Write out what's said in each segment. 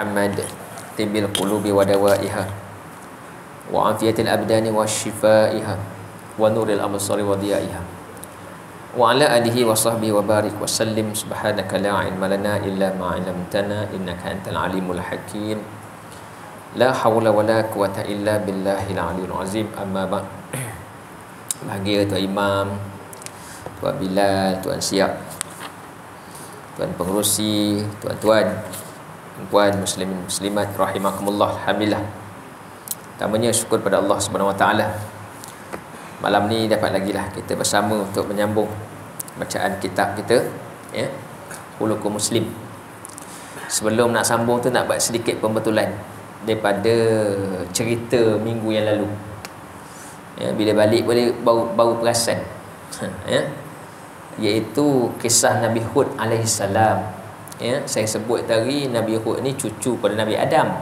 Muhammad tibil qulubi wa dawaiha wa afiyatil abdani wa shifaiha wa nuril absari wa diyaiha wa ala alihi wa sahbihi wa barik wa sallim. Subhanaka la ilma lana illa ma 'allamtana innaka antal alimul hakim. La haula wala quwata illa billahil aliyil azim. Amma ba'd. Bahagia Tuan Imam, Tuan Bilal, Tuan Siap, Tuan Pengerusi, tuan-tuan, puan muslimin muslimat rahimakumullah. Alhamdulillah. Pertamanya syukur pada Allah Subhanahu Wa Taala. Malam ni dapat lagi lah kita bersama untuk menyambung bacaan kitab kita, ya, Khuluqul Muslim. Sebelum nak sambung tu nak buat sedikit pembetulan daripada cerita minggu yang lalu. Ya, bila balik boleh baru perasan. Ya. Iaitu kisah Nabi Hud alaihissalam. Ya, saya sebut tadi Nabi Hud ni cucu pada Nabi Adam.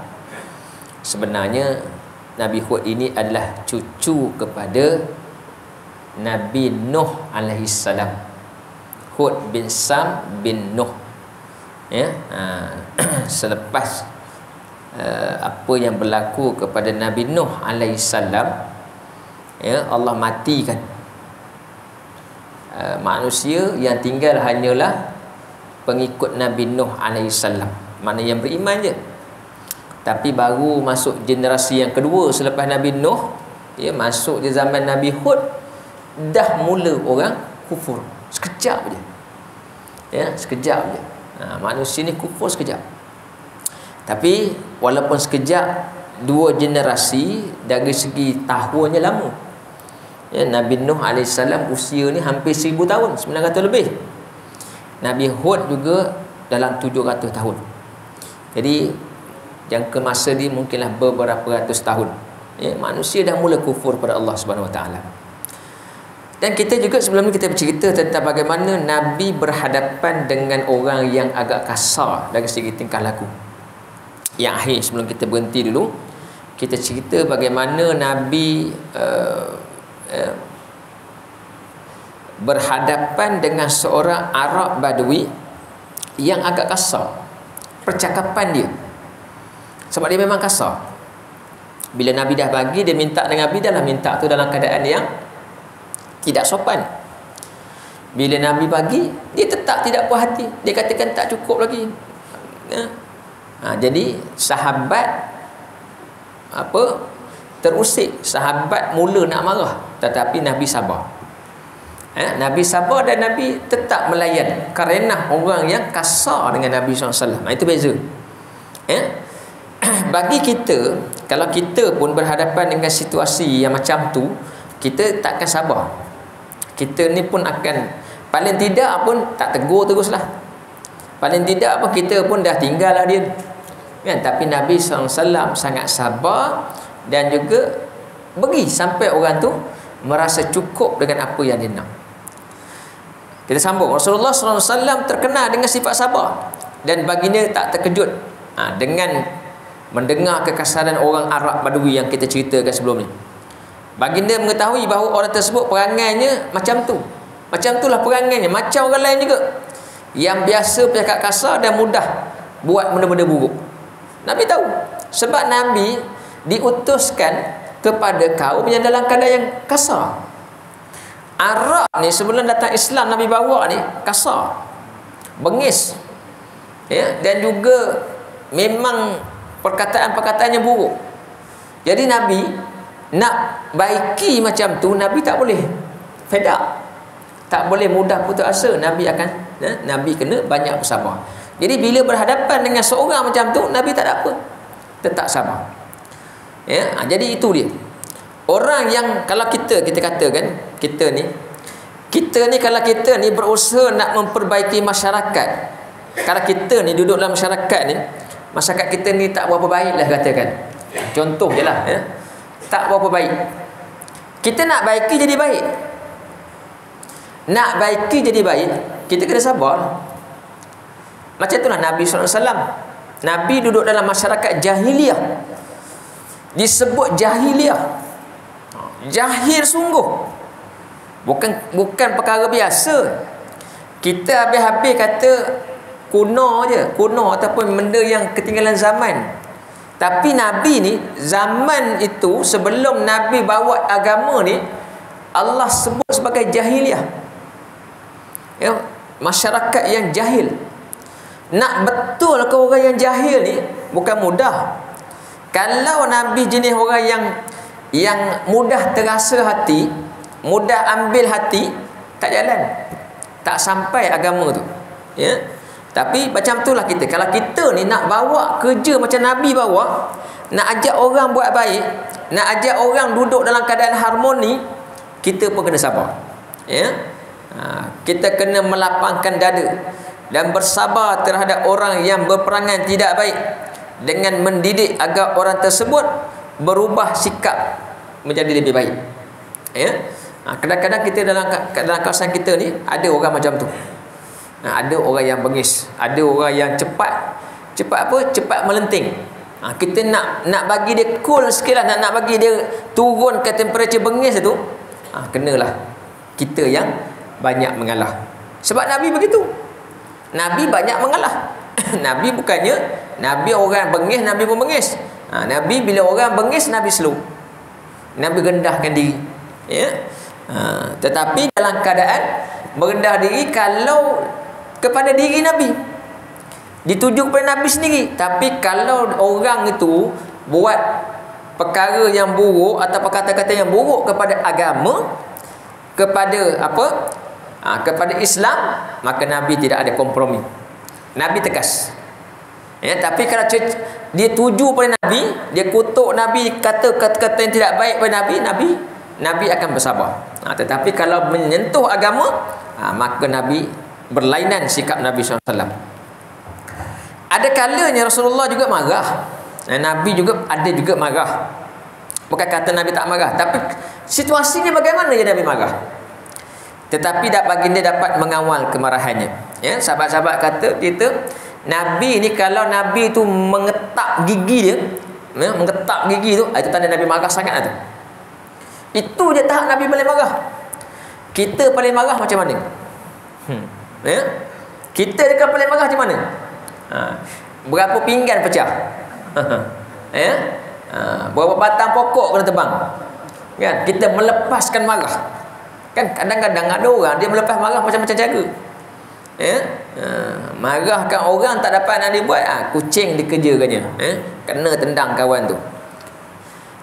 Sebenarnya Nabi Hud ini adalah cucu kepada Nabi Nuh alaihissalam. Hud bin Sam bin Nuh. Ya, selepas apa yang berlaku kepada Nabi Nuh alaihissalam, ya, Allah matikan manusia, yang tinggal hanyalah pengikut Nabi Nuh alaihissalam, mana yang beriman je. Tapi baru masuk generasi yang kedua selepas Nabi Nuh, ya, masuk di zaman Nabi Hud, dah mula orang kufur. Sekejap je, ya, sekejap je. Manusia ni kufur sekejap. Tapi walaupun sekejap, dua generasi dari segi tahunnya lama. Ya, Nabi Nuh AS usia ni hampir 1000 tahun, 900 lebih. Nabi Hud juga dalam 700 tahun. Jadi jangka masa dia mungkinlah beberapa ratus tahun. Ya, manusia dah mula kufur pada Allah Subhanahu Wa Taala. Dan kita juga sebelum ni kita bercerita tentang bagaimana Nabi berhadapan dengan orang yang agak kasar dari segi tingkah laku. Yang akhir, sebelum kita berhenti dulu, kita cerita bagaimana Nabi berhadapan dengan seorang Arab Badui yang agak kasar percakapan dia. Sebab dia memang kasar. Bila Nabi dah bagi, dia minta dengan Nabi, dah minta tu dalam keadaan yang tidak sopan. Bila Nabi bagi, dia tetap tidak puas hati. Dia katakan tak cukup lagi. Ya. Jadi sahabat terusik. Sahabat mula nak marah, tetapi Nabi sabar. Nabi sabar dan Nabi tetap melayan kerana orang yang kasar dengan Nabi SAW. Itu beza. Bagi kita, kalau kita pun berhadapan dengan situasi yang macam tu, kita takkan sabar. Kita ni pun akan, paling tidak pun tak tegur teruslah. Paling tidak pun kita pun dah tinggal lah dia. Kan? Tapi Nabi SAW sangat sabar dan juga bagi sampai orang tu merasa cukup dengan apa yang dia nak. Kita sambung. Rasulullah SAW terkenal dengan sifat sabar, dan baginda tak terkejut dengan mendengar kekasaran orang Arab Badui yang kita ceritakan sebelum ni. Baginda mengetahui bahawa orang tersebut perangainya macam tu. Macam itulah perangainya, macam orang lain juga, yang biasa bercakap kasar dan mudah buat benda-benda buruk. Nabi tahu, sebab Nabi diutuskan kepada kaum yang dalam keadaan yang kasar. Arab ni sebelum datang Islam Nabi bawa ni kasar, bengis, ya, dan juga memang perkataan-perkataannya buruk. Jadi Nabi nak baiki macam tu, Nabi tak boleh fed up, tak boleh mudah putus asa. Nabi akan, Nabi kena banyak bersabar. Jadi bila berhadapan dengan seorang macam tu, Nabi tak ada apa, tetap sabar. Ya, jadi itu dia. Orang yang, kalau kita katakan kita ni kalau kita ni berusaha nak memperbaiki masyarakat, kalau kita ni duduk dalam masyarakat ni, masyarakat kita ni tak berapa baik lah katakan. Contoh je lah, ya. Tak berapa baik. Kita nak baiki jadi baik. Nak baiki jadi baik, kita kena sabar. Macam itulah Nabi SAW. Nabi duduk dalam masyarakat jahiliyah. Disebut jahiliyah. Jahil sungguh. Bukan perkara biasa. Kita habis-habis kata kuno ataupun benda yang ketinggalan zaman. Tapi Nabi ni, zaman itu sebelum Nabi bawa agama ni, Allah sebut sebagai jahiliah. Ya, masyarakat yang jahil. Nak betul ke orang yang jahil ni bukan mudah. Kalau Nabi jenis orang yang mudah terasa hati, mudah ambil hati, tak jalan, tak sampai agama tu. Ya. Tapi macam itulah kita. Kalau kita ni nak bawa kerja macam Nabi bawa, nak ajak orang buat baik, nak ajak orang duduk dalam keadaan harmoni, kita pun kena sabar. Ya. Kita kena melapangkan dada dan bersabar terhadap orang yang berperangan tidak baik, dengan mendidik agar orang tersebut berubah sikap menjadi lebih baik. Ya. Kadang-kadang kita dalam kawasan kita ni ada orang macam tu. Ada orang yang bengis, ada orang yang cepat melenting. Kita nak bagi dia cool sikit lah, nak bagi dia turun ke temperature bengis tu, kenalah kita yang banyak mengalah. Sebab Nabi begitu. Nabi banyak mengalah. Nabi bukannya Nabi orang bengis, Nabi pun bengis. Nabi bila orang bengis, Nabi slow, Nabi rendahkan diri. Ya. Tetapi dalam keadaan merendah diri kalau kepada diri Nabi, dituju kepada Nabi sendiri. Tapi kalau orang itu buat perkara yang buruk atau kata-kata yang buruk kepada agama, kepada kepada Islam, maka Nabi tidak ada kompromi. Nabi tegas. Ya, tapi kalau dia tuju pada Nabi, dia kutuk Nabi, kata kata-kata yang tidak baik pada Nabi akan bersabar. Tetapi kalau menyentuh agama, maka Nabi berlainan sikap Nabi SAW. Ada kalanya Rasulullah juga marah. Nabi juga ada juga marah. Bukan kata Nabi tak marah, tapi situasinya bagaimana ya Nabi marah. Tetapi baginda dapat mengawal kemarahannya. Ya, sahabat-sahabat kata kita, Nabi ni kalau Nabi tu mengetak gigi dia, ya, mengetak gigi tu, itu tanda Nabi marah sangat tu. Itu je tahap Nabi paling marah. Kita paling marah macam mana? Ya? Kita dekat paling marah macam mana? Berapa pinggan pecah? Ya? Berapa batang pokok kena tebang? Kan? Kita melepaskan marah. Kan kadang-kadang ada orang dia melepas marah macam-macam cara. Ya? Marahkan orang tak dapat nak dibuat, kucing dikerjakannya. Kena tendang kawan tu.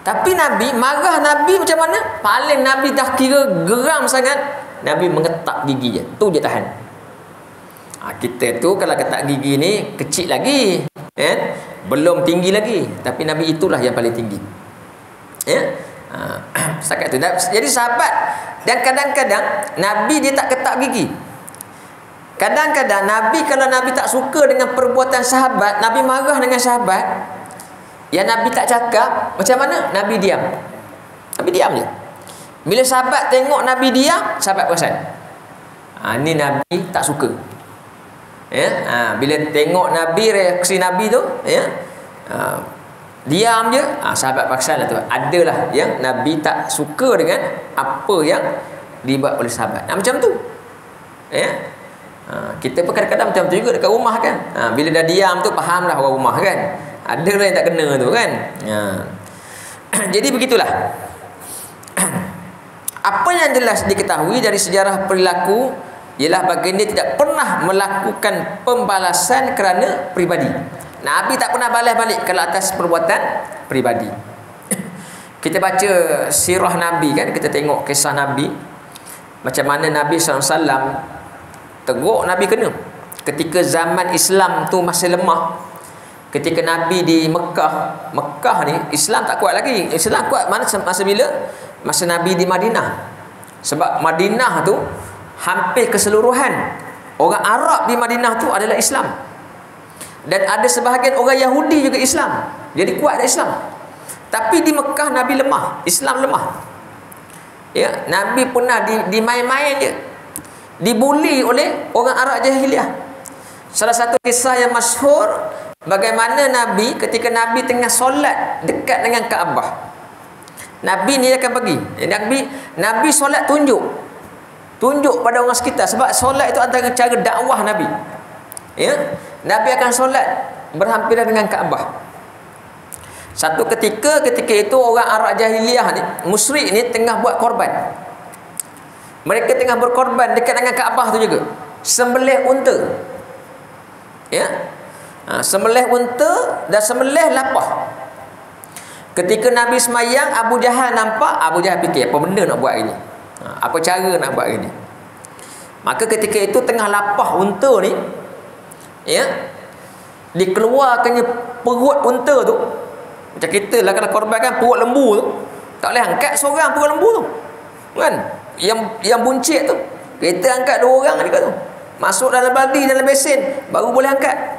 Tapi Nabi, marah Nabi macam mana? Paling Nabi dah kira geram sangat, Nabi mengetak gigi je. Tu je tahan. Kita tu kalau ketak gigi ni kecil lagi, belum tinggi lagi. Tapi Nabi itulah yang paling tinggi. Ya? Setakat tu. Jadi sahabat, dan kadang-kadang Nabi dia tak ketak gigi. Kadang-kadang Nabi, kalau Nabi tak suka dengan perbuatan sahabat, Nabi marah dengan sahabat, yang Nabi tak cakap, macam mana? Nabi diam. Nabi diam je. Bila sahabat tengok Nabi diam, sahabat perasan. Ni Nabi tak suka. Ya? Bila tengok Nabi, reaksi Nabi tu, ya? Diam je, sahabat perasan lah tu. Adalah yang Nabi tak suka dengan apa yang dibuat oleh sahabat. Macam tu. Ya? Kita pun kadang-kadang macam tu juga dekat rumah kan. Bila dah diam tu, fahamlah orang rumah kan. Ada lah yang tak kena tu kan. Jadi begitulah. Apa yang jelas diketahui dari sejarah perilaku ialah baginda tidak pernah melakukan pembalasan kerana pribadi. Nabi tak pernah balas balik kalau atas perbuatan pribadi. Kita baca sirah Nabi kan, kita tengok kisah Nabi, macam mana Nabi SAW teruk Nabi kena. Ketika zaman Islam tu masih lemah, ketika Nabi di Mekah ni Islam tak kuat lagi. Islam kuat masa bila? Masa Nabi di Madinah. Sebab Madinah tu hampir keseluruhan orang Arab di Madinah tu adalah Islam. Dan ada sebahagian orang Yahudi juga Islam. Jadi kuat dah Islam. Tapi di Mekah Nabi lemah, Islam lemah. Ya, Nabi pernah dimain-main je. Dibuli oleh orang Arab jahiliah. Salah satu kisah yang masyhur, bagaimana Nabi ketika Nabi tengah solat dekat dengan Kaabah. Nabi ni akan pergi. Nabi solat tunjuk pada orang sekitar, sebab solat itu antara cara dakwah Nabi. Ya, Nabi akan solat berhampiran dengan Kaabah. Satu ketika itu orang Arab jahiliyah ni, musyrik ni tengah buat korban. Mereka tengah berkorban dekat dengan Kaabah tu juga. Sembelih unta. Ya. Sembelih unta dan sembelih lapah. Ketika Nabi semayang, Abu Jahal nampak, Abu Jahal fikir, apa benda nak buat ini? Apa cara nak buat ini? Maka ketika itu tengah lapah unta ni, ya, dikeluarkannya perut unta tu. Macam kita lah kalau korban kan perut lembu tu, tak boleh angkat seorang perut lembu tu. Kan? Yang buncit tu. Kita angkat 2 orang dekat tu. Masuk dalam baldi, dalam besin, baru boleh angkat.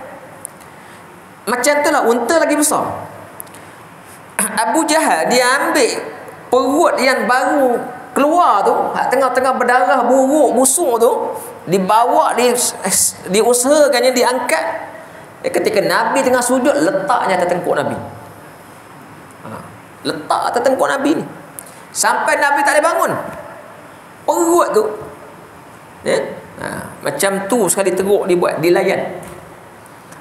Macam tu lah, unta lagi besar. Abu Jahal dia ambil perut yang baru keluar tu, tengah-tengah berdarah, buruk, busuk tu, dibawa, diusahakannya diangkat. Ketika Nabi tengah sujud, letaknya atas tengkuk Nabi. Letak atas tengkuk Nabi ni. Sampai Nabi tak boleh bangun. Perut tu, ya? Macam tu sekali teruk dibuat, dilayan.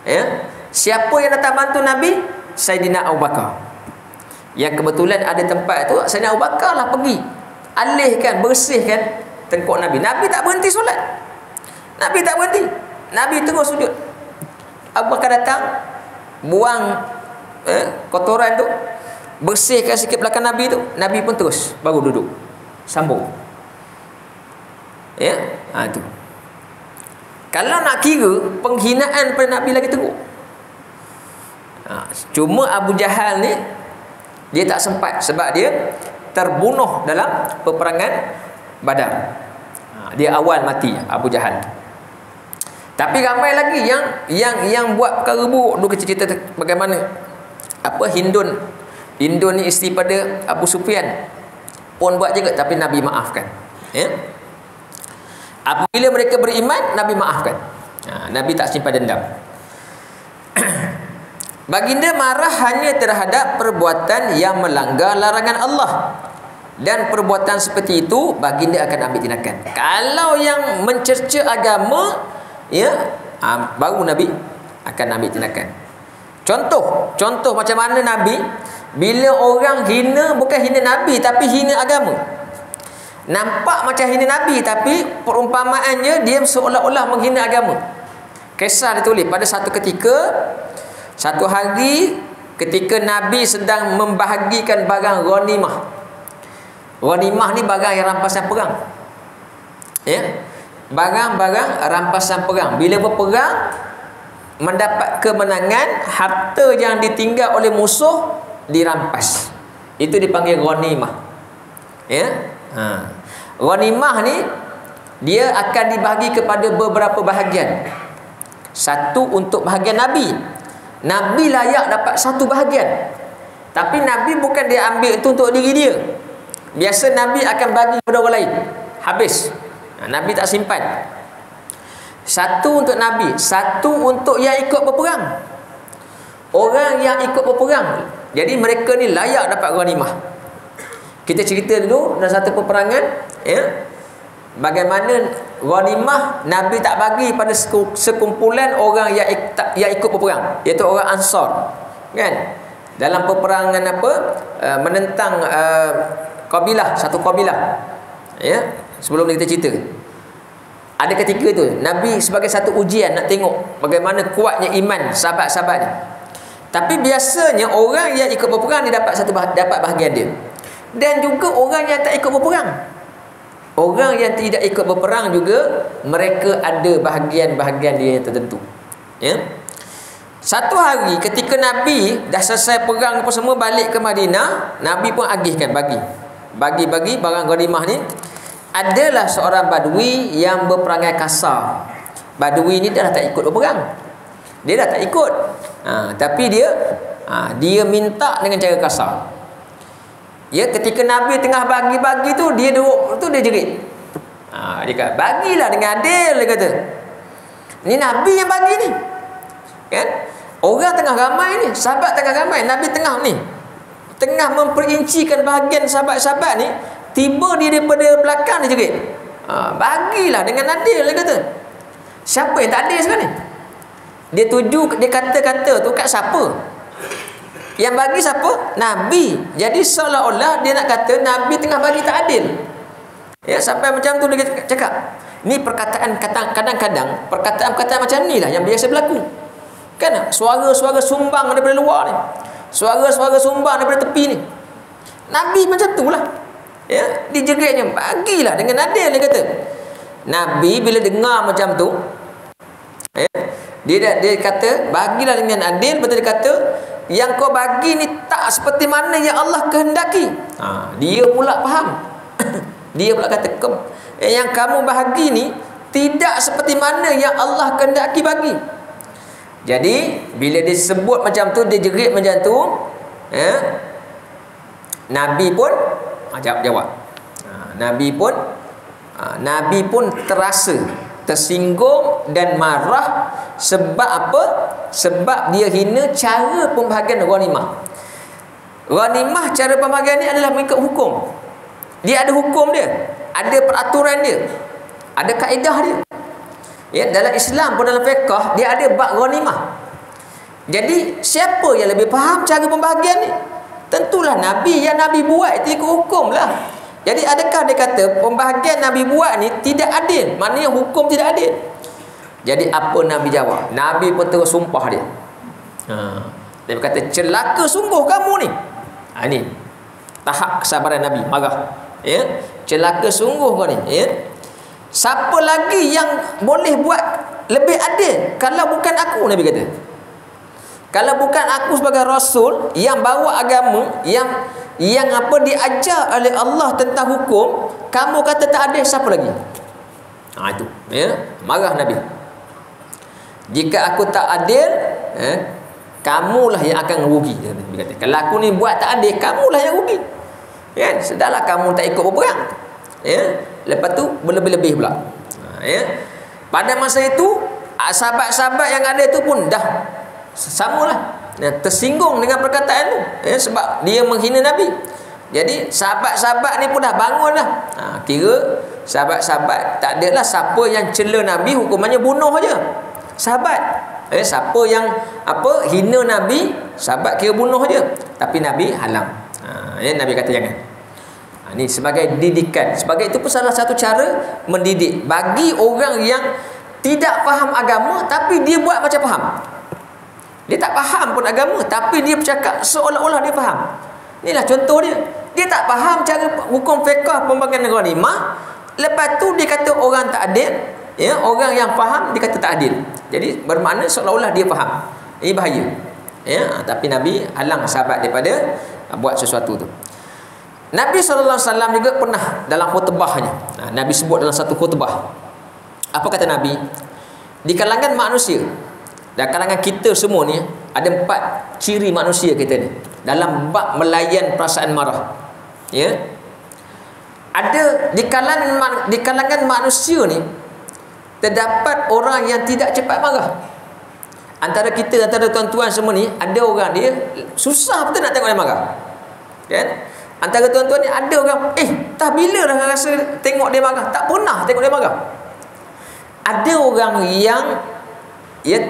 Ya? Siapa yang datang bantu Nabi? Saidina Abu Bakar. Yang kebetulan ada tempat tu, Saidina Abu Bakar lah pergi alihkan, bersihkan tengkuk Nabi. Nabi tak berhenti solat. Nabi tak berhenti. Nabi terus sujud. Abu Bakar datang, buang kotoran tu, bersihkan sikit belakang Nabi tu. Nabi pun terus baru duduk, sambung. Ya, tu. Kalau nak kira, penghinaan pada Nabi lagi teruk. Cuma Abu Jahal ni dia tak sempat sebab dia terbunuh dalam peperangan Badar. Dia awal mati Abu Jahal. Tapi ramai lagi yang buat perkara buruk. Dulu cerita bagaimana Hindun ni isteri pada Abu Sufyan pun buat juga, tapi Nabi maafkan. Ya. Apabila mereka beriman, Nabi maafkan. Nabi tak simpan dendam. Baginda marah hanya terhadap perbuatan yang melanggar larangan Allah, dan perbuatan seperti itu baginda akan ambil tindakan. Kalau yang mencerca agama, ya, baru Nabi akan ambil tindakan. Contoh macam mana Nabi bila orang hina, bukan hina Nabi tapi hina agama. Nampak macam hina Nabi, tapi perumpamaannya dia seolah-olah menghina agama. Kisah ditulis pada satu ketika, satu hari ketika Nabi sedang membahagikan barang ghanimah. Ghanimah ni barang yang rampasan perang. Ya. Barang-barang rampasan perang. Bila berperang, mendapat kemenangan, harta yang ditinggal oleh musuh dirampas. Itu dipanggil ghanimah. Ya. Ghanimah ni dia akan dibahagi kepada beberapa bahagian. Satu untuk bahagian Nabi. Nabi layak dapat satu bahagian. Tapi Nabi bukan dia ambil itu untuk diri dia. Biasa Nabi akan bagi kepada orang lain. Habis. Nabi tak simpan. Satu untuk Nabi, satu untuk yang ikut berperang. Orang yang ikut berperang. Jadi mereka ni layak dapat ghanimah. Kita cerita dulu dalam satu peperangan, ya, bagaimana ghanimah Nabi tak bagi pada sekumpulan orang yang ikut berperang, iaitu orang Ansar, kan? Dalam peperangan menentang satu kabilah, ya, sebelum kita cerita. Ada ketika tu Nabi sebagai satu ujian nak tengok bagaimana kuatnya iman sahabat-sahabat ni. Tapi biasanya orang yang ikut berperang dia dapat bahagian dia. Dan juga orang yang tak ikut berperang. Orang yang tidak ikut berperang juga mereka ada bahagian-bahagian dia yang tertentu. Ya. Satu hari ketika Nabi dah selesai perang apa semua, balik ke Madinah, Nabi pun agihkan bagi barang ghanimah ni. Adalah seorang badui yang berperangai kasar. Badui ni dah tak ikut berperang. Dia dah tak ikut. Tapi dia minta dengan cara kasar. Ya, ketika Nabi tengah bagi-bagi tu, dia duduk tu, dia jerit. Dia kata, bagilah dengan adil, dia kata. Ni Nabi yang bagi ni. Kan? Orang tengah ramai ni, sahabat tengah ramai, Nabi tengah ni. Tengah memperincikan bahagian sahabat-sahabat ni, tiba dia daripada belakang dia jerit. Bagilah dengan adil, dia kata. Siapa yang tak adil sekarang ni? Dia tuju, dia kata-kata tu kat siapa? Yang bagi siapa? Nabi. Jadi seolah-olah dia nak kata Nabi tengah bagi tak adil. Ya, sampai macam tu dia cakap. Ni perkataan kadang-kadang perkataan-perkataan macam ni lah yang biasa berlaku. Kan? Suara-suara sumbang daripada luar ni. Suara-suara sumbang daripada tepi ni. Nabi macam tu lah. Ya, dijeritnya bagilah dengan adil, dia kata. Nabi bila dengar macam tu, ya, dia kata bagilah dengan adil. Betul dia kata yang kau bagi ni tak seperti mana yang Allah kehendaki. Dia pula faham. Dia pula kata yang kamu bahagi ni tidak seperti mana yang Allah kehendaki bagi. Jadi bila dia sebut macam tu, dia jerit macam tu, ya, Nabi pun jawab. Nabi pun terasa tersinggung dan marah. Sebab apa? Sebab dia hina cara pembahagian ghanimah. Ghanimah cara pembahagian ni adalah mengikut hukum. Dia ada hukum dia, ada peraturan dia, ada kaedah dia. Ya, dalam Islam pun dalam fiqh dia ada bab ghanimah. Jadi siapa yang lebih faham cara pembahagian ni? Tentulah Nabi. Yang Nabi buat itu ikut hukum lah. Jadi adakah dia kata pembahagian Nabi buat ni tidak adil? Maknanya hukum tidak adil. Jadi apa Nabi jawab? Nabi pun terus sumpah dia. Dia berkata, celaka sungguh kamu ni. Ni tahap kesabaran Nabi, marah. Ya, celaka sungguh kau ni. Ya. Siapa lagi yang boleh buat lebih adil kalau bukan aku? Nabi kata. Kalau bukan aku sebagai rasul yang bawa agama yang diajar oleh Allah tentang hukum, kamu kata tak adil, siapa lagi? Itu. Ya, marah Nabi. Jika aku tak adil, kamulah yang akan rugi. Nabi kata. Kalau aku ni buat tak adil, kamulah yang rugi. Ya, sedahlah kamu tak ikut berperang. Ya, lepas tu berlebih-lebih pula. Ya. Pada masa itu sahabat-sahabat yang ada tu pun dah samalah, tersinggung dengan perkataan tu. Ya, sebab dia menghina Nabi. Jadi sahabat-sahabat ni pun dah bangun lah. Kira sahabat-sahabat tak adalah siapa yang cela Nabi hukumannya bunuh aja. Sahabat. Siapa yang hina Nabi, sahabat kira bunuh aja. Tapi Nabi halang. Nabi kata jangan. Ini sebagai didikan. Sebagai itu pun salah satu cara mendidik bagi orang yang tidak faham agama tapi dia buat macam faham. Dia tak faham pun agama tapi dia bercakap seolah-olah dia faham. Inilah contoh dia. Dia tak faham cara hukum fiqh pembagian ghanimah. Lepas tu dia kata orang tak adil. Ya, orang yang faham dia kata tak adil. Jadi bermakna seolah-olah dia faham. Ini bahaya. Ya, tapi Nabi halang sahabat daripada buat sesuatu tu. Nabi SAW juga pernah dalam khutbahnya, Nabi sebut dalam satu khutbah, apa kata Nabi? Di kalangan manusia dan kalangan kita semua ni ada 4 ciri manusia kita ni dalam bab melayan perasaan marah. Ya, ada di kalangan manusia ni terdapat orang yang tidak cepat marah. Antara kita, antara tuan-tuan semua ni, ada orang dia susah betul nak tengok dia marah. Kan? Antara tuan-tuan ni ada orang, tak bila dah rasa tengok dia marah, tak pernah tengok dia marah. Ada orang yang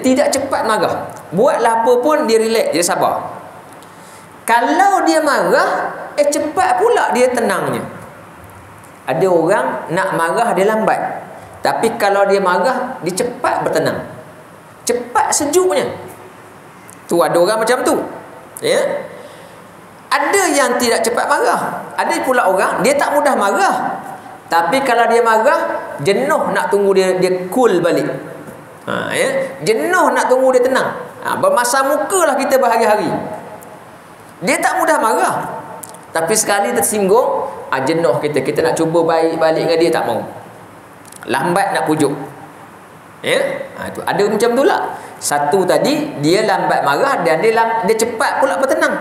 tidak cepat marah. Buatlah apa pun dia relax, dia sabar. Kalau dia marah, cepat pula dia tenangnya. Ada orang nak marah dia lambat. Tapi kalau dia marah, dia cepat bertenang. Cepat sejuknya. Tu ada orang macam tu. Ya. Ada yang tidak cepat marah. Ada pula orang dia tak mudah marah. Tapi kalau dia marah, jenuh nak tunggu dia cool balik. Ya. Jenuh nak tunggu dia tenang. Bermasa mukalah kita berhari-hari. Dia tak mudah marah. Tapi sekali tersinggung, jenuh kita nak cuba baik balik dengan dia tak mau. Lambat nak pujuk. Ya, tu ada macam tu lah. Satu tadi dia lambat marah dan dia cepat pula bertenang.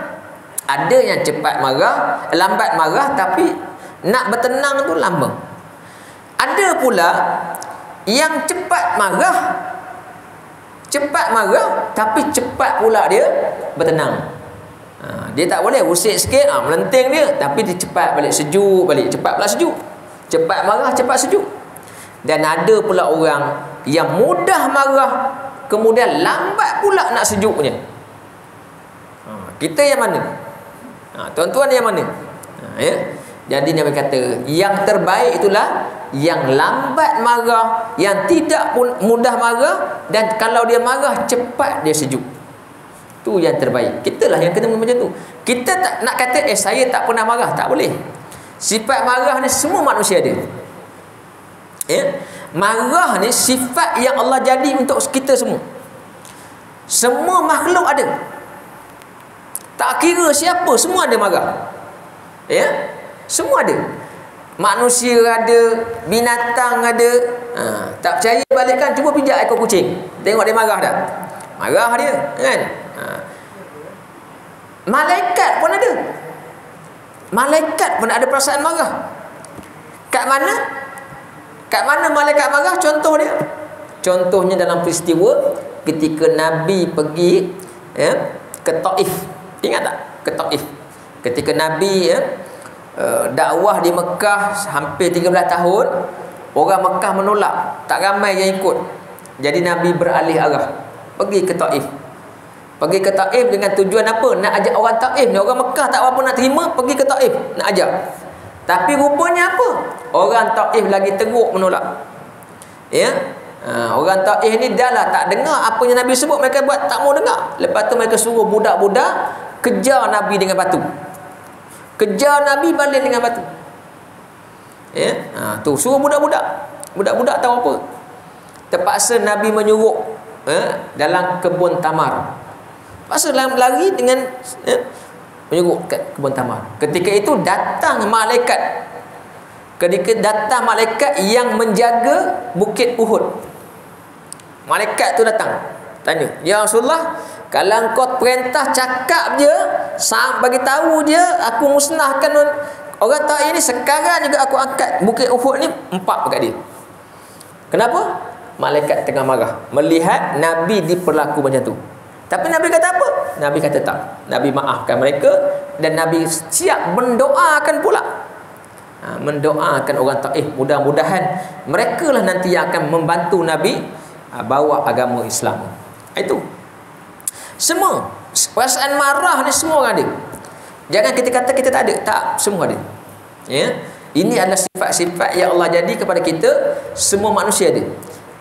Ada yang cepat marah, lambat marah tapi nak bertenang tu lama. Ada pula yang cepat marah tapi cepat pula dia bertenang. Dia tak boleh usik sikit, melenting dia, tapi dia cepat balik, sejuk balik, cepat pula sejuk. Cepat marah, cepat sejuk. Dan ada pula orang yang mudah marah, kemudian lambat pula nak sejuknya. Kita yang mana? Tuan-tuan yang mana? Ya. Jadi Nabi kata, yang terbaik itulah yang lambat marah, yang tidak pun mudah marah, dan kalau dia marah cepat dia sejuk. Tu yang terbaik. Kita lah yang kena macam tu. Kita tak nak kata saya tak pernah marah, tak boleh. Sifat marah ni semua manusia ada. Ya. Marah ni sifat yang Allah jadi untuk kita semua. Semua makhluk ada. Tak kira siapa, semua ada marah. Ya. Semua ada. Manusia ada, binatang ada. Tak percaya balikkan, cuba pijak ekor kucing. Tengok dia marah tak? Marah dia, kan? Malaikat pun ada. Malaikat pun ada perasaan marah. Kat mana? Kat mana malaikat marah? Contoh dia. Contohnya dalam peristiwa ketika Nabi pergi ke Taif. Ingat tak? Ke Taif. Ketika Nabi dakwah di Mekah hampir 13 tahun, orang Mekah menolak, tak ramai yang ikut. Jadi Nabi beralih arah, pergi ke Taif. Pergi ke Taif dengan tujuan apa? Nak ajak orang Taif ni, orang Mekah tak apa nak terima, pergi ke Taif nak ajak. Tapi rupanya apa? Orang Taif lagi teruk menolak. Ya. Orang Taif ni dah lah tak dengar apa yang Nabi sebut, mereka buat tak mau dengar. Lepas tu mereka suruh budak-budak kejar Nabi dengan batu. Kejar Nabi balik dengan batu. Ya, tu suruh budak-budak. Budak-budak tahu apa? Terpaksa Nabi menyuruh dalam kebun tamar. Terpaksa lari dengan menyuruh kat kebun tamar. Ketika itu datang malaikat. Ketika datang malaikat yang menjaga bukit Uhud. Malaikat tu datang, tanya, "Ya Rasulullah, kalau engkau perintah cakap je, bagi tahu dia, aku musnahkan orang Taif ini. Sekarang juga aku angkat bukit Uhud ni, 4 dekat dia." Kenapa? Malaikat tengah marah melihat Nabi diperlaku macam tu. Tapi Nabi kata apa? Nabi kata tak. Nabi maafkan mereka dan Nabi siap mendoakan pula. Mendoakan orang Taif, mudah-mudahan mereka lah nanti yang akan membantu Nabi bawa agama Islam. Itu. Semua perasaan marah ni semua orang ada. Jangan kita kata kita tak ada. Tak, semua ada. Ya. Ini adalah sifat-sifat yang Allah jadi kepada kita. Semua manusia ada.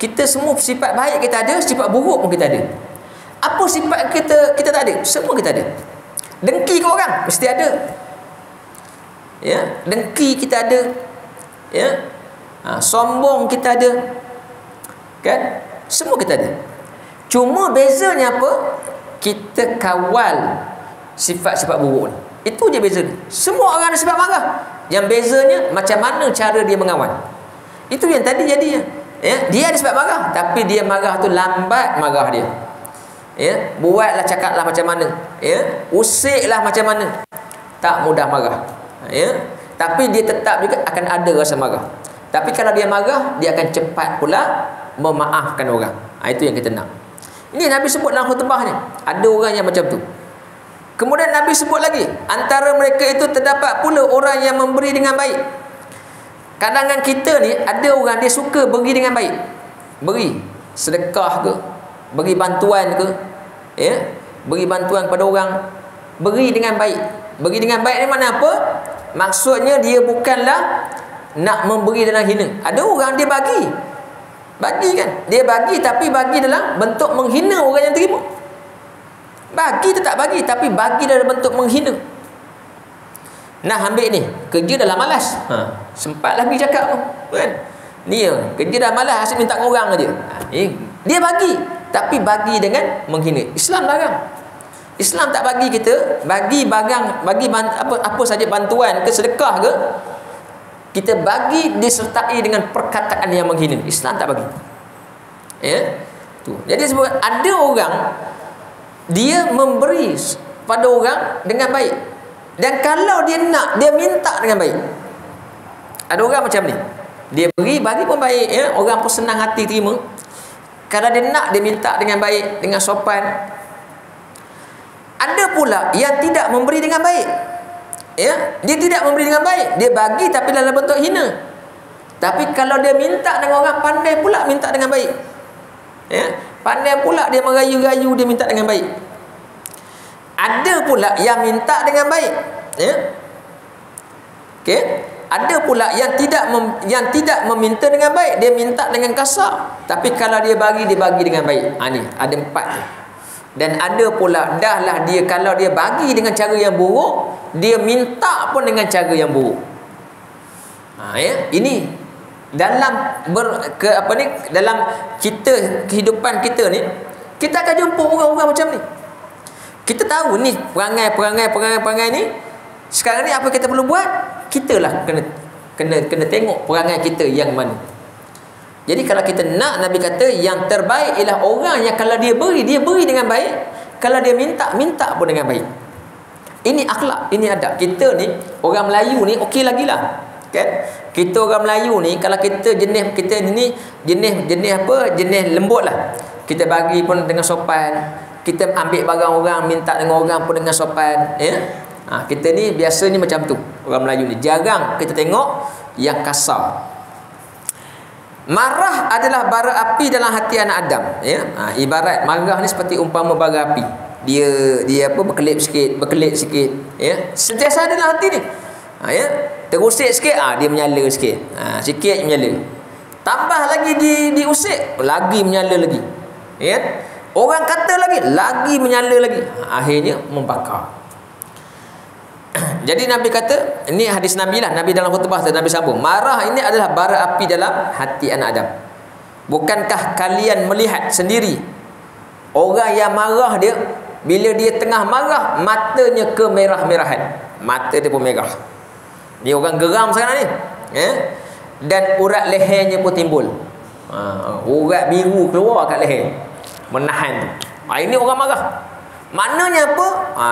Kita semua sifat baik kita ada, sifat buruk pun kita ada. Apa sifat kita tak ada? Semua kita ada. Dengki ke orang mesti ada. Ya, dengki kita ada. Ya. Sombong kita ada. Kan? Semua kita ada. Cuma bezanya apa? Kita kawal sifat-sifat buruk ni. Itu je beza ni. Semua orang ada sifat marah. Yang bezanya macam mana cara dia mengawal. Itu yang tadi jadinya. Ya, dia ada sifat marah, tapi dia marah tu lambat marah dia. Ya, buatlah cakaplah macam mana. Ya, usiklah macam mana. Tak mudah marah. Ya, tapi dia tetap juga akan ada rasa marah. Tapi kalau dia marah, dia akan cepat pula memaafkan orang. Itu yang kita nak. Ini Nabi sebut dalam khutbah ni. Ada orang yang macam tu. Kemudian Nabi sebut lagi, antara mereka itu terdapat pula orang yang memberi dengan baik. Kadang-kadang kita ni ada orang dia suka beri dengan baik. Beri sedekah ke, beri bantuan ke, ya, beri bantuan kepada orang, beri dengan baik. Beri dengan baik ni mana apa? Maksudnya dia bukanlah nak memberi dalam hina. Ada orang dia bagi kan, dia bagi tapi bagi dalam bentuk menghina orang yang terima. Bagi tetap bagi, tapi bagi dalam bentuk menghina. Nah, ambil ni, kerja dalam malas. Sempat lagi cakap tu, kan? Ni kerja dah malas, asyik minta orang aja. Dia bagi, tapi bagi dengan menghina. Islam larang. Islam tak bagi kita bagi barang, bagi apa saja bantuan ke sedekah ke, kita bagi disertai dengan perkataan yang menghina. Islam tak bagi. Ya. Tu. Jadi sebab ada orang dia memberi pada orang dengan baik. Dan kalau dia nak, dia minta dengan baik. Ada orang macam ni. Dia bagi pun baik, ya. Orang pun senang hati terima. Kalau dia nak, dia minta dengan baik, dengan sopan. Ada pula yang tidak memberi dengan baik. Ya, dia tidak memberi dengan baik, dia bagi tapi dalam bentuk hina. Tapi kalau dia minta dengan orang, pandai pula minta dengan baik. Ya, Pandai pula dia merayu-rayu, dia minta dengan baik. Ada pula yang minta dengan baik, ya. Okey, ada pula yang tidak meminta dengan baik, dia minta dengan kasar. Tapi kalau dia bagi dengan baik. Ni ada 4. Dan ada pula dahlah dia, kalau dia bagi dengan cara yang buruk, dia minta pun dengan cara yang buruk. Ya, ini dalam dalam kehidupan kita ni, kita akan jumpa orang-orang macam ni. Kita tahu ni perangai ni. Sekarang ni apa kita perlu buat? Kitalah kena tengok perangai kita yang mana. Jadi kalau kita nak, Nabi kata yang terbaik ialah orang yang kalau dia beri dengan baik, kalau dia minta pun dengan baik. Ini akhlak, ini adab. Kita ni orang Melayu ni okey lagilah. Kan? Kita orang Melayu ni, kalau kita jenis lembut lah. Kita bagi pun dengan sopan. Kita ambil barang orang, minta dengan orang pun dengan sopan, ya. Kita ni biasanya macam tu. Orang Melayu ni jarang kita tengok yang kasar. Marah adalah bara api dalam hati anak Adam, ya. Ibarat marah ni seperti umpama bara api. Dia berkelip sikit, ya. Sentiasa ada dalam hati ni. Ya. Terusik sikit, dia menyala sikit. Sikit menyala. Tambah lagi diusik, lagi menyala lagi. Ya. Orang kata lagi menyala lagi. Akhirnya membakar. Jadi Nabi kata, ini hadis Nabi lah, Nabi dalam khutbah Nabi sambung, marah ini adalah bara api dalam hati anak Adam. Bukankah kalian melihat sendiri orang yang marah dia, bila dia tengah marah, matanya kemerah-merahan, mata dia pun merah. Ni orang geram sekarang ni, ya? Dan urat lehernya pun timbul, urat biru keluar kat leher, menahan. Ini orang marah. Maknanya apa?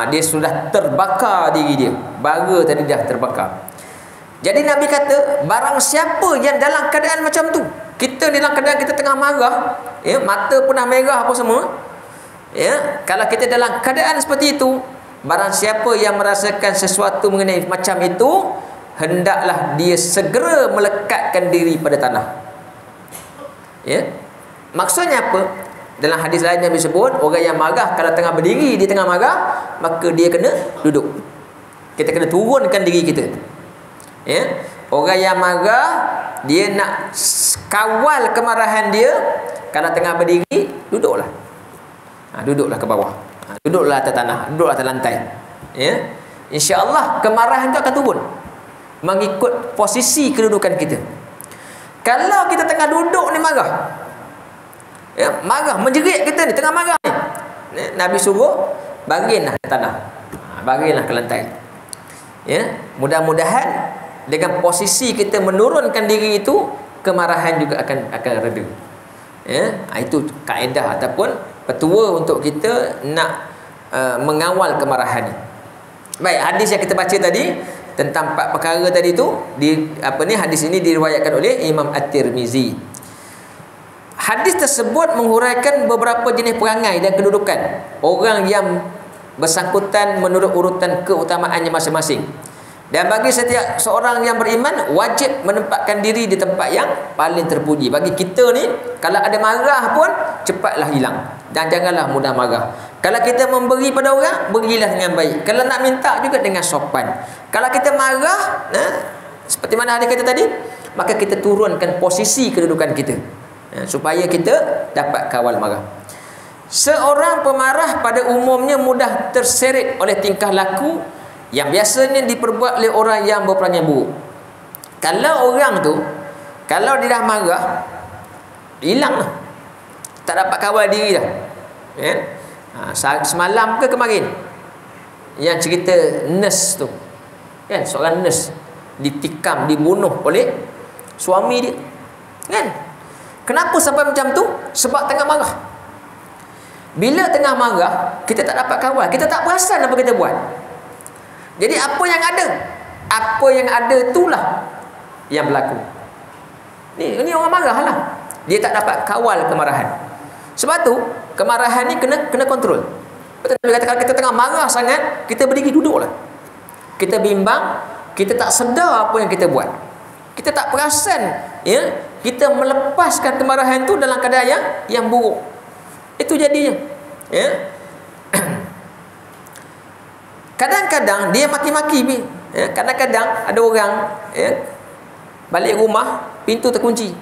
Dia sudah terbakar diri dia. Bara tadi dah terbakar. Jadi Nabi kata, barang siapa yang dalam keadaan macam tu, kita dalam keadaan kita tengah marah, ya, mata pun dah merah apa semua, ya, kalau kita dalam keadaan seperti itu, barang siapa yang merasakan sesuatu mengenai macam itu, hendaklah dia segera melekatkan diri pada tanah. Ya. Maksudnya apa? Dalam hadis lain Nabi sebut, orang yang marah kalau tengah berdiri, dia tengah marah, maka dia kena duduk. Kita kena turunkan diri kita. Ya. Orang yang marah, dia nak kawal kemarahan dia, kalau tengah berdiri, duduklah. Duduklah ke bawah. Duduklah atas tanah, duduklah atas lantai. Ya. Insya-Allah kemarahan itu akan turun mengikut posisi kedudukan kita. Kalau kita tengah duduk ni marah, ya, marah, menjerit kita ni, tengah marah ni, Nabi suruh baringlah ke tanah, baringlah ke lantai. Ya, mudah-mudahan dengan posisi kita menurunkan diri itu, kemarahan juga akan reda. Ya, itu kaedah ataupun petua untuk kita nak mengawal kemarahan ni. Baik, hadis yang kita baca tadi tentang 4 perkara tadi tu, hadis ini diriwayatkan oleh Imam At-Tirmizi. Hadis tersebut menguraikan beberapa jenis perangai dan kedudukan orang yang bersangkutan menurut urutan keutamaannya masing-masing. Dan bagi setiap seorang yang beriman, wajib menempatkan diri di tempat yang paling terpuji. Bagi kita ni, kalau ada marah pun, cepatlah hilang. Dan janganlah mudah marah. Kalau kita memberi pada orang, berilah dengan baik. Kalau nak minta juga dengan sopan. Kalau kita marah, seperti mana hadis kita tadi, maka kita turunkan posisi kedudukan kita, supaya kita dapat kawal marah. Seorang pemarah pada umumnya mudah terseret oleh tingkah laku yang biasanya diperbuat oleh orang yang berperangai buruk. Kalau orang tu, kalau dia dah marah, hilang lah, tak dapat kawal diri dah. Ya? Semalam ke kemarin yang cerita nurse tu, kan, seorang nurse ditikam, dibunuh oleh suami dia, kan? Kenapa sampai macam tu? Sebab tengah marah. Bila tengah marah, kita tak dapat kawal, kita tak perasan apa kita buat. Jadi apa yang ada itulah yang berlaku. Ni orang marah lah, dia tak dapat kawal kemarahan. Sebab tu kemarahan ni kena kontrol. Betul, kata kalau kita tengah marah sangat, kita berdiri duduklah. Kita bimbang, kita tak sedar apa yang kita buat. Kita tak perasan, ya, kita melepaskan kemarahan tu dalam keadaan yang buruk. Itu jadinya. Ya. Kadang-kadang dia maki-maki. Ya. Kadang-kadang ada orang ya, balik rumah pintu terkunci.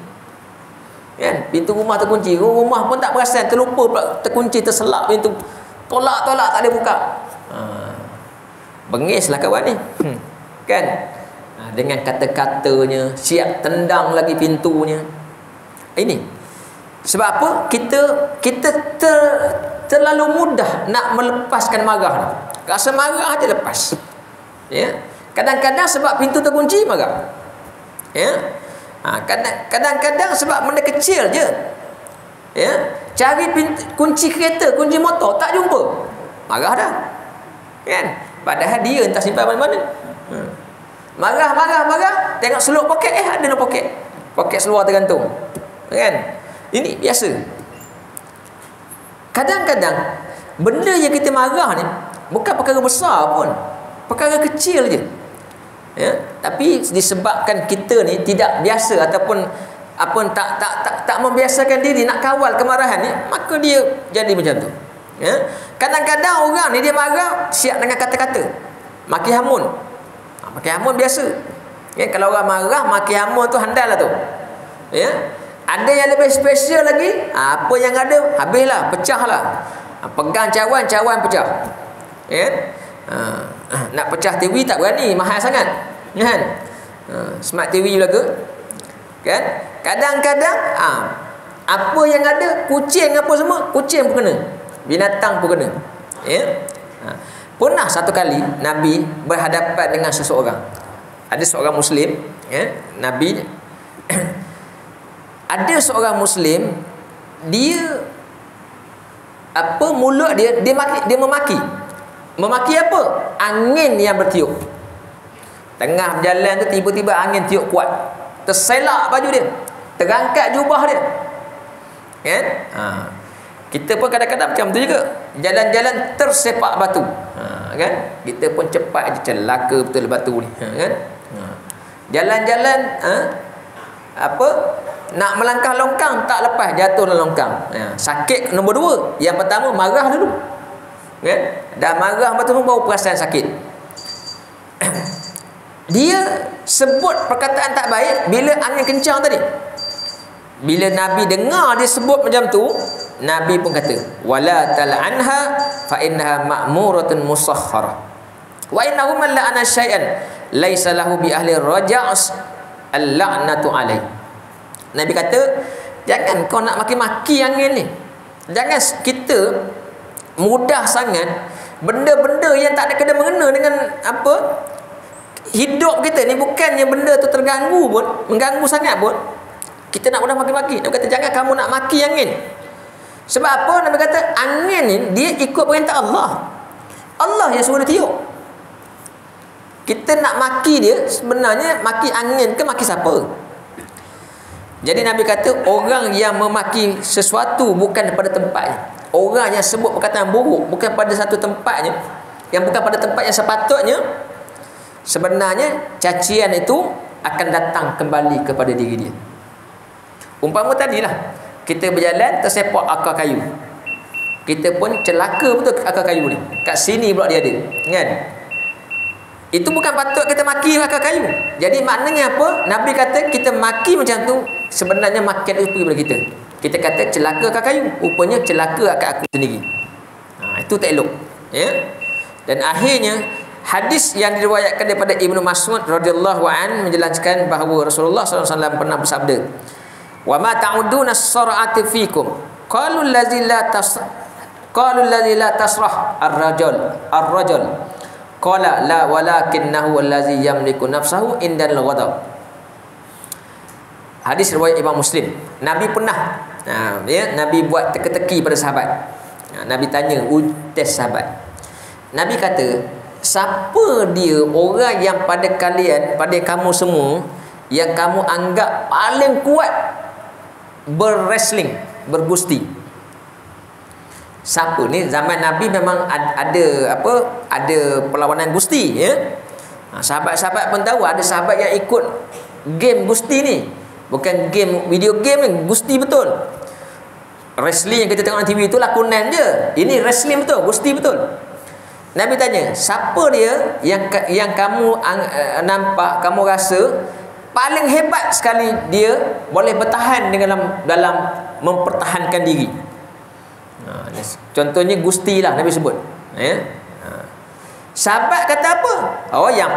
Ya. Pintu rumah terkunci. Rumah pun tak perasan, terlupa pula terkunci, terselak pintu. Tolak-tolak tak ada buka. Bengislah kawan ni. Kan? Dengan kata-katanya, siap tendang lagi pintunya. Ini. Sebab apa? Kita terlalu mudah nak melepaskan marah. Rasa marah aja lepas. Ya. Kadang-kadang sebab pintu terkunci marah. Ya. Kadang-kadang sebab benda kecil je. Ya. Cari kunci kereta, kunci motor tak jumpa. Marah dah. Kan? Padahal dia entah simpan mana-mana. Marah. Tengok seluk poket, ada dalam poket. Poket seluar tergantung. Kan? Ini biasa. Kadang-kadang benda yang kita marah ni bukan perkara besar pun. Perkara kecil je. Ya, tapi disebabkan kita ni tidak biasa ataupun tak membiasakan diri nak kawal kemarahan ni, maka dia jadi macam tu. Ya. Kadang-kadang orang ni dia marah siap dengan kata-kata. Maki hamun. Maki hamun biasa. Ya, kalau orang marah maki hamun tu handal lah tu. Ya. Ada yang lebih special lagi, apa yang ada habislah, pecahlah. Pegang cawan pecah. Ya. Nak pecah TV tak berani, mahal sangat. Kan? Smart TV belaka. Kan? Kadang-kadang apa yang ada, kucing apa semua, kucing pun kena. Binatang pun kena. Ya. Pernah satu kali Nabi berhadapan dengan seseorang. Ada seorang Muslim, ya, Nabi ada seorang Muslim, dia mulut dia memaki. Memaki apa? Angin yang bertiup. Tengah berjalan tu tiba-tiba angin tiup kuat. Terselak baju dia. Terangkat jubah dia. Kan? Kita pun kadang-kadang macam tu juga. Jalan-jalan tersepak batu. Kan? Kita pun cepat je celaka betul batu ni. Kan? Jalan-jalan nak melangkah longkang tak lepas, jatuh dalam longkang. Sakit nombor 2. Yang pertama marah dulu. Kan? Dah marah betul baru perasaan sakit. Dia sebut perkataan tak baik bila angin kencang tadi. Bila Nabi dengar dia sebut macam tu, Nabi pun kata, wala tal'anha fa innaha ma'muratun musahharah. Wa innahu man la'ana syai'an laisa lahu bi ahli raja'as al-la'natu alaih. Nabi kata, jangan kau nak maki-maki angin ni. Jangan kita mudah sangat benda-benda yang tak ada kena mengena dengan hidup kita ni, bukannya benda tu terganggu pun, mengganggu sangat pun, kita nak mudah maki-maki. Nabi kata jangan kamu nak maki angin. Sebab apa? Nabi kata angin ni dia ikut perintah Allah. Allah yang suruh dia tiup. Kita nak maki dia, sebenarnya maki angin ke maki siapa? Jadi Nabi kata orang yang memaki sesuatu bukan pada tempatnya, orang yang sebut perkataan buruk bukan pada satu tempatnya, yang bukan pada tempat yang sepatutnya, sebenarnya cacian itu akan datang kembali kepada diri dia. Umpama tadilah kita berjalan tersepak akar kayu, kita pun celaka betul akar kayu ni, kat sini pula dia ada, kan? Itu bukan patut kita maki akar kayu. Jadi maknanya apa? Nabi kata kita maki macam tu, sebenarnya makian itu pergi kepada kita. Kita kata celaka akar kayu, rupanya celaka akar aku sendiri. Itu tak elok. Ya? Dan akhirnya hadis yang diriwayatkan daripada Ibnu Mas'ud radhiyallahu an menjelaskan bahawa Rasulullah SAW pernah bersabda, "Wa ma ta'uduna as-sar'ati fikum qalu allazi la tasrah ar-rajul qala la walakinnahu allazi yamliku nafsahu indal ghadab." Hadis riwayat Imam Muslim. Nabi pernah Nabi buat teka-teki pada sahabat. Nabi tanya tes sahabat. Nabi kata, siapa dia orang yang pada kalian, pada kamu semua, yang kamu anggap paling kuat berwrestling, bergusti? Siapa ni? Zaman Nabi memang ada perlawanan gusti, ya. Sahabat-sahabat pun tahu ada sahabat yang ikut game gusti ni. Bukan game, video game ni, gusti betul. wrestling yang kita tengok dalam TV itu lakonan je. Ini wrestling betul, gusti betul. Nabi tanya, siapa dia yang kamu nampak, kamu rasa paling hebat sekali dia boleh bertahan dalam mempertahankan diri. Contohnya gusti lah Nabi sebut. Sahabat kata apa? Oh, yang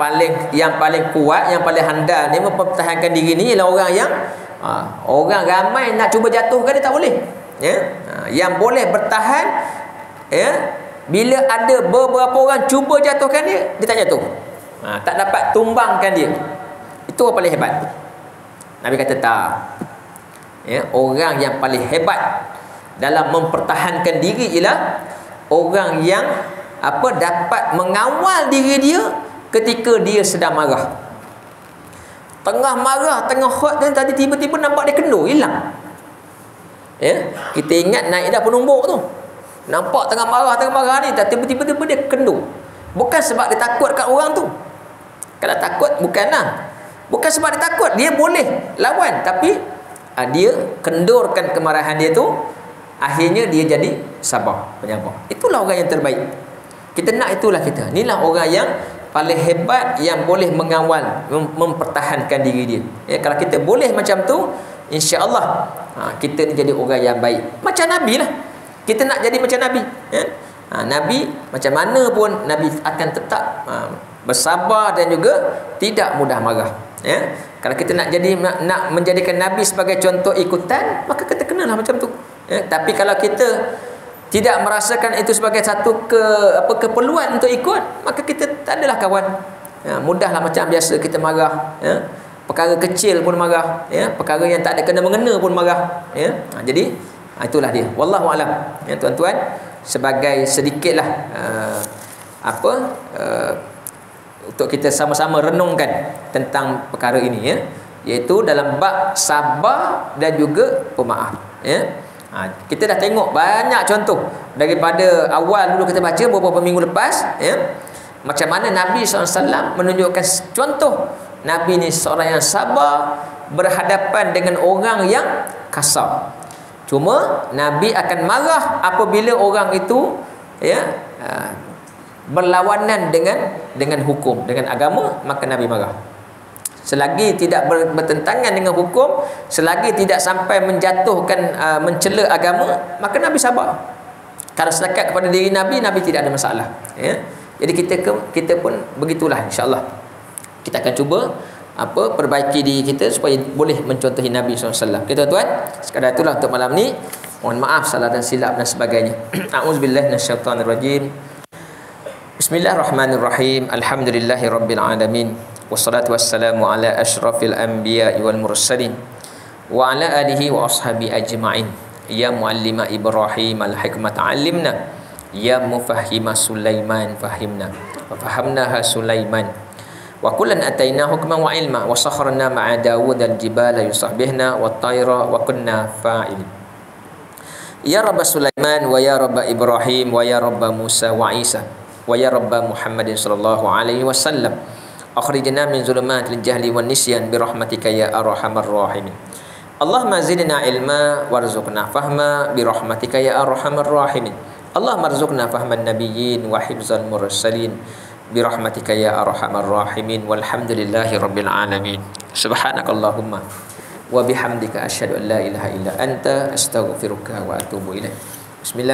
paling kuat, yang paling handal ni mempertahankan diri ni ialah orang yang orang ramai nak cuba jatuhkan dia tak boleh. Yang boleh bertahan, bila ada beberapa orang cuba jatuhkan dia tak jatuh. Tak dapat tumbangkan dia. Itu orang paling hebat. Nabi kata tak. Orang yang paling hebat dalam mempertahankan diri ialah orang yang dapat mengawal diri dia ketika dia sedang marah. Tengah marah, tengah hot dan tadi tiba-tiba nampak dia kendur, hilang. Kita ingat naik dah penumbuk tu. Nampak tengah marah ni, tiba-tiba dia kendur. Bukan sebab dia takut kat orang tu. Kalau takut bukanlah. Bukan sebab dia takut, dia boleh lawan, tapi dia kendurkan kemarahan dia tu, akhirnya dia jadi sabar, penyabar. Itulah orang yang terbaik. Kita nak itulah kita. Inilah orang yang paling hebat yang boleh mengawal, mempertahankan diri dia. Kalau kita boleh macam tu, insya-Allah kita ni jadi orang yang baik. Macam Nabi lah. Kita nak jadi macam Nabi. Nabi macam mana pun Nabi akan tetap bersabar dan juga tidak mudah marah. Kalau kita nak menjadikan Nabi sebagai contoh ikutan, maka kita kenalah macam tu. Tapi kalau kita tidak merasakan itu sebagai satu keperluan untuk ikut, maka kita tak adalah kawan. Mudahlah macam biasa kita marah. Perkara kecil pun marah. Perkara yang tak ada kena-mengena pun marah. Jadi itulah dia. Wallahu alam. Tuan-tuan, sebagai sedikitlah untuk kita sama-sama renungkan tentang perkara ini, iaitu dalam bab sabar dan juga pemaaf. Kita dah tengok banyak contoh daripada awal dulu kita baca beberapa minggu lepas, macam mana Nabi SAW menunjukkan contoh Nabi ni seorang yang sabar berhadapan dengan orang yang kasar. Cuma Nabi akan marah apabila orang itu berlawanan dengan hukum, dengan agama, maka Nabi marah. Selagi tidak bertentangan dengan hukum, selagi tidak sampai menjatuhkan, mencela agama, maka Nabi sabar. Kalau setakat kepada diri Nabi, Nabi tidak ada masalah. Jadi kita pun begitulah, insya-Allah. Kita akan cuba perbaiki diri kita supaya boleh mencontohi Nabi SAW. Okay, tuan-tuan, sekadar itulah untuk malam ni. Mohon maaf salah dan silap dan sebagainya. A'udzubillahi minasyaitonirrajim. Bismillahirrahmanirrahim. Alhamdulillahirabbil alamin. Wassalatu wassalamu ala asyrafil anbiya'i wal mursalin wa ala alihi wa ashabi ajma'in. Ya muallima Ibrahim al-hikmata 'allimna, ya mufahhima Sulaiman fahimna, wa fahamnaha Sulaiman. Wa kullan ataina hukman wa ilma, wa sakharna ma'a Dawud al-jibala yusabbihna wa at-tayra wa kunna fa'ilin. Ya Rabb Sulaiman wa ya Rabb Ibrahim wa ya Rabb Musa wa Isa wa ya Rabb Muhammadin sallallahu alaihi wasallam. Akhrijna min zulumatil jahli wan nisyan bi rahmatika ya arhamar rahimin. Allahumma zidna ilma warzuqna fahma bi rahmatika ya arhamar rahimin. Allahumma arzuqna fahman nabiyyin wa hifzal mursalin bi rahmatika ya arhamar rahimin. Walhamdulillahi rabbil alamin. Subhanakallahumma wa bihamdika asyhadu an la ilaha illa anta astaghfiruka wa atubu ilaik. Bismillah.